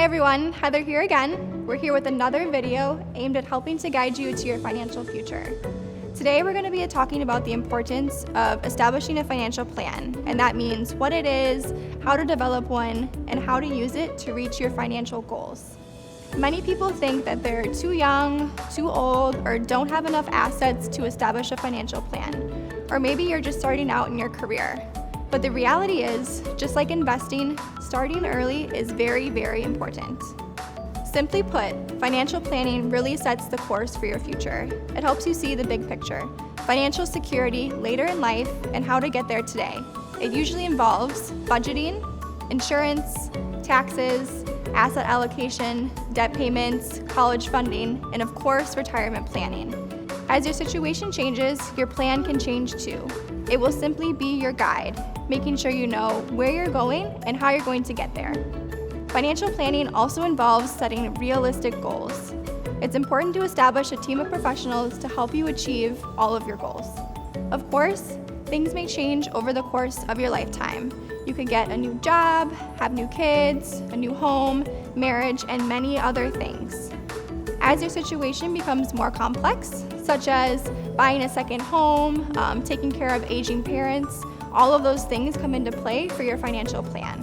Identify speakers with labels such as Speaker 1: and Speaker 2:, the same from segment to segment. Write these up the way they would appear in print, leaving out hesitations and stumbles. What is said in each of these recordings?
Speaker 1: everyone, Heather here again. We're here with another video aimed at helping to guide you to your financial future. Today we're going to be talking about the importance of establishing a financial plan, and that means what it is, how to develop one, and how to use it to reach your financial goals. Many people think that they're too young, too old, or don't have enough assets to establish a financial plan. Or maybe you're just starting out in your career. But the reality is, just like investing, starting early is very, very important. Simply put, financial planning really sets the course for your future. It helps you see the big picture, financial security later in life, and how to get there today. It usually involves budgeting, insurance, taxes, asset allocation, debt payments, college funding, and of course, retirement planning. As your situation changes, your plan can change too. It will simply be your guide, making sure you know where you're going and how you're going to get there. Financial planning also involves setting realistic goals. It's important to establish a team of professionals to help you achieve all of your goals. Of course, things may change over the course of your lifetime. You could get a new job, have new kids, a new home, marriage, and many other things. As your situation becomes more complex, such as buying a second home, taking care of aging parents, all of those things come into play for your financial plan.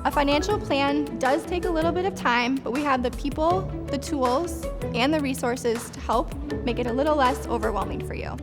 Speaker 1: A financial plan does take a little bit of time, but we have the people, the tools, and the resources to help make it a little less overwhelming for you.